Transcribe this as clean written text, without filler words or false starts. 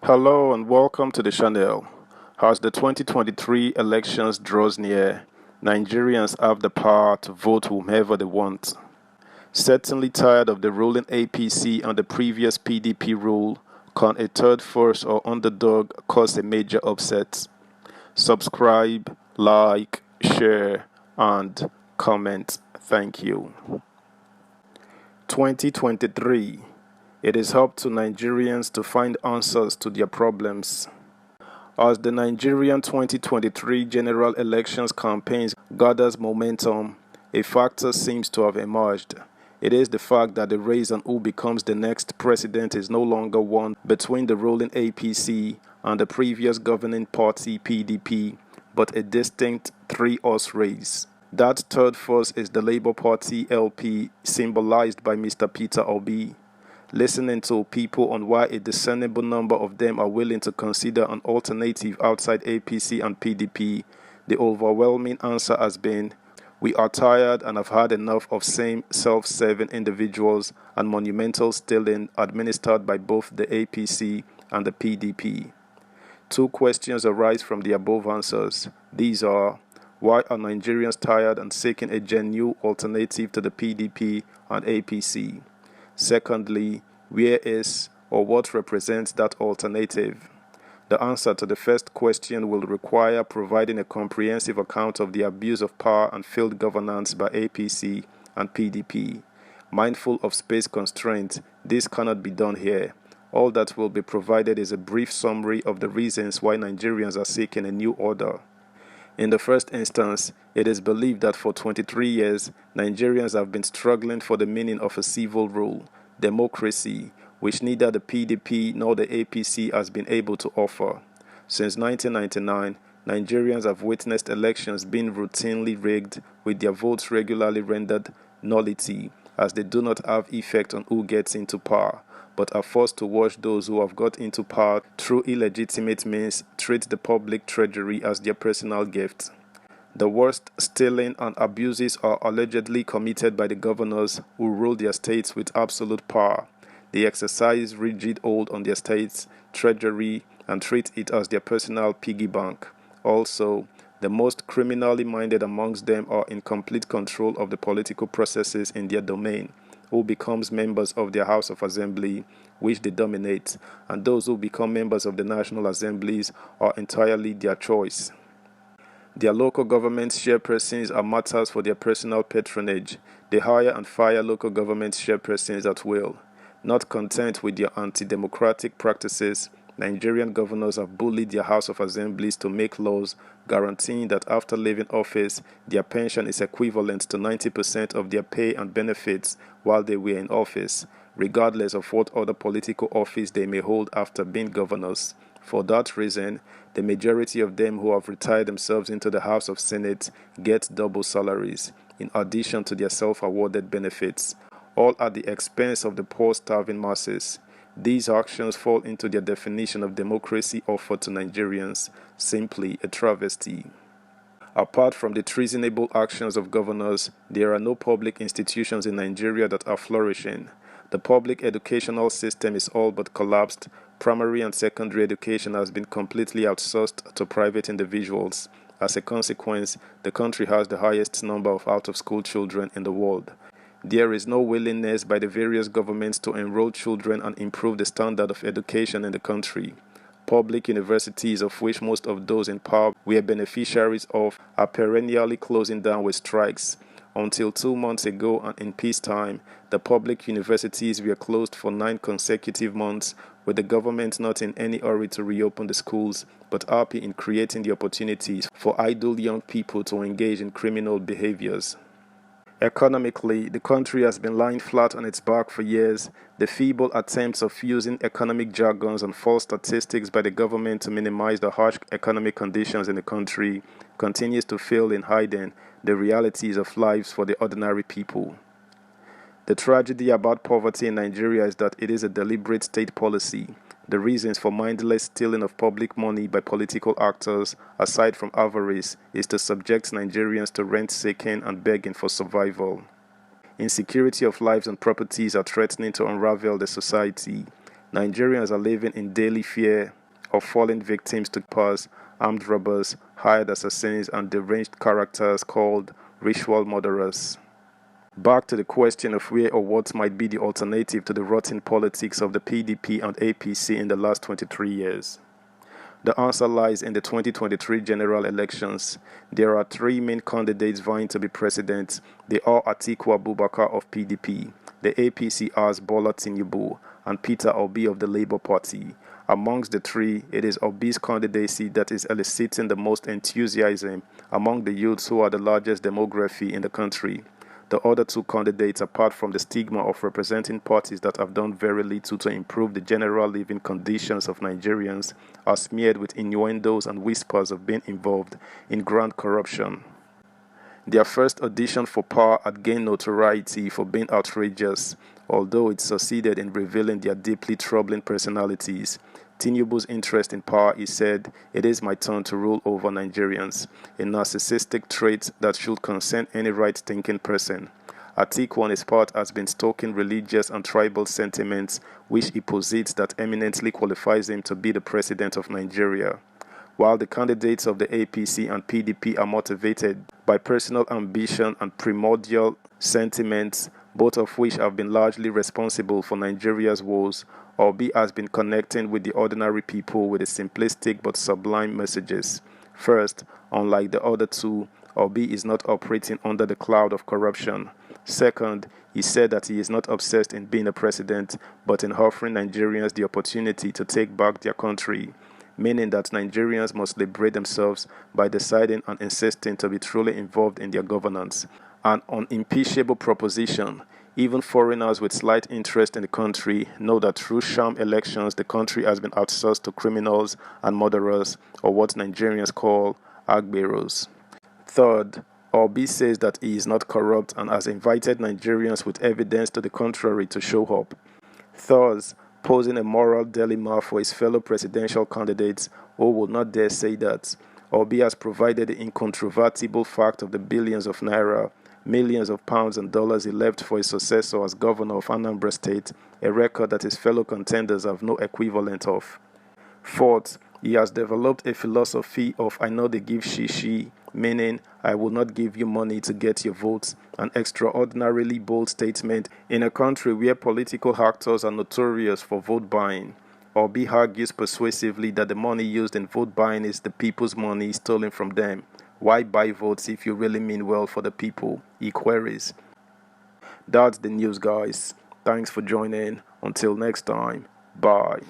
Hello and welcome to the channel. As the 2023 elections draws near, Nigerians have the power to vote whomever they want. Certainly tired of the ruling APC and the previous PDP rule, can a third force or underdog cause a major upset? Subscribe, like, share, and comment. Thank you. 2023. It is up to Nigerians to find answers to their problems. As the Nigerian 2023 general elections campaigns gathers momentum, a factor seems to have emerged. It is the fact that the race on who becomes the next president is no longer one between the ruling APC and the previous governing party PDP, but a distinct three-horse race. That third force is the Labour Party LP, symbolized by Mr. Peter Obi. Listening to people on why a discernible number of them are willing to consider an alternative outside APC and PDP, the overwhelming answer has been, we are tired and have had enough of same self-serving individuals and monumental stealing administered by both the APC and the PDP. Two questions arise from the above answers. These are, why are Nigerians tired and seeking a genuine alternative to the PDP and APC? Secondly, where is or what represents that alternative? The answer to the first question will require providing a comprehensive account of the abuse of power and failed governance by APC and PDP. Mindful of space constraints, this cannot be done here. All that will be provided is a brief summary of the reasons why Nigerians are seeking a new order. In the first instance, it is believed that for 23 years, Nigerians have been struggling for the meaning of a civil rule, democracy, which neither the PDP nor the APC has been able to offer. Since 1999, Nigerians have witnessed elections being routinely rigged, with their votes regularly rendered nullity, as they do not have effect on who gets into power, but are forced to watch those who have got into power through illegitimate means treat the public treasury as their personal gift. The worst stealing and abuses are allegedly committed by the governors who rule their states with absolute power. They exercise rigid hold on their state's treasury and treat it as their personal piggy bank. Also, the most criminally minded amongst them are in complete control of the political processes in their domain, who becomes members of their House of Assembly, which they dominate, and those who become members of the National Assemblies are entirely their choice. Their local government chairpersons are matters for their personal patronage. They hire and fire local government chairpersons at will. Not content with their anti-democratic practices, Nigerian governors have bullied their House of Assemblies to make laws guaranteeing that after leaving office, their pension is equivalent to 90% of their pay and benefits while they were in office, regardless of what other political office they may hold after being governors. For that reason, the majority of them who have retired themselves into the House of Senate get double salaries, in addition to their self-awarded benefits, all at the expense of the poor starving masses. These actions fall into their definition of democracy offered to Nigerians, simply a travesty. Apart from the treasonable actions of governors, there are no public institutions in Nigeria that are flourishing. The public educational system is all but collapsed. Primary and secondary education has been completely outsourced to private individuals. As a consequence, the country has the highest number of out-of-school children in the world. There is no willingness by the various governments to enroll children and improve the standard of education in the country. Public universities, of which most of those in power were beneficiaries of, are perennially closing down with strikes. Until 2 months ago and in peacetime, the public universities were closed for 9 consecutive months, with the government not in any hurry to reopen the schools, but happy in creating the opportunities for idle young people to engage in criminal behaviors. Economically, the country has been lying flat on its back for years. The feeble attempts of using economic jargons and false statistics by the government to minimize the harsh economic conditions in the country continues to fail in hiding the realities of lives for the ordinary people. The tragedy about poverty in Nigeria is that it is a deliberate state policy. The reasons for mindless stealing of public money by political actors, aside from avarice, is to subject Nigerians to rent-seeking and begging for survival. Insecurity of lives and properties are threatening to unravel the society. Nigerians are living in daily fear of falling victims to kidnappers, armed robbers, hired assassins, and deranged characters called ritual murderers. Back to the question of where or what might be the alternative to the rotten politics of the PDP and APC in the last 23 years. The answer lies in the 2023 general elections. There are three main candidates vying to be president. They are Atiku Abubakar of PDP, the APC has Bola Tinubu, and Peter Obi of the Labour Party. Amongst the three, it is Obi's candidacy that is eliciting the most enthusiasm among the youths who are the largest demography in the country. The other two candidates, apart from the stigma of representing parties that have done very little to improve the general living conditions of Nigerians, are smeared with innuendos and whispers of being involved in grand corruption. Their first audition for power had gained notoriety for being outrageous, although it succeeded in revealing their deeply troubling personalities. Tinubu's interest in power, he said, "It is my turn to rule over Nigerians," a narcissistic trait that should concern any right-thinking person. Atiku, on his part, has been stoking religious and tribal sentiments, which he posits that eminently qualifies him to be the president of Nigeria. While the candidates of the APC and PDP are motivated by personal ambition and primordial sentiments, both of which have been largely responsible for Nigeria's woes, Obi has been connecting with the ordinary people with his simplistic but sublime messages. First, unlike the other two, Obi is not operating under the cloud of corruption. Second, he said that he is not obsessed in being a president, but in offering Nigerians the opportunity to take back their country, meaning that Nigerians must liberate themselves by deciding and insisting to be truly involved in their governance. An unimpeachable proposition. Even foreigners with slight interest in the country know that through sham elections the country has been outsourced to criminals and murderers, or what Nigerians call agberos. Third, Obi says that he is not corrupt and has invited Nigerians with evidence to the contrary to show up, thus posing a moral dilemma for his fellow presidential candidates who would not dare say that. Obi has provided the incontrovertible fact of the billions of naira, millions of pounds and dollars he left for his successor as governor of Anambra State, a record that his fellow contenders have no equivalent of. Fourth, he has developed a philosophy of "I know they give shishi," meaning "I will not give you money to get your votes," an extraordinarily bold statement in a country where political actors are notorious for vote buying. Obi argues persuasively that the money used in vote buying is the people's money stolen from them. Why buy votes if you really mean well for the people? He queries. That's the news, guys. Thanks for joining. Until next time, bye.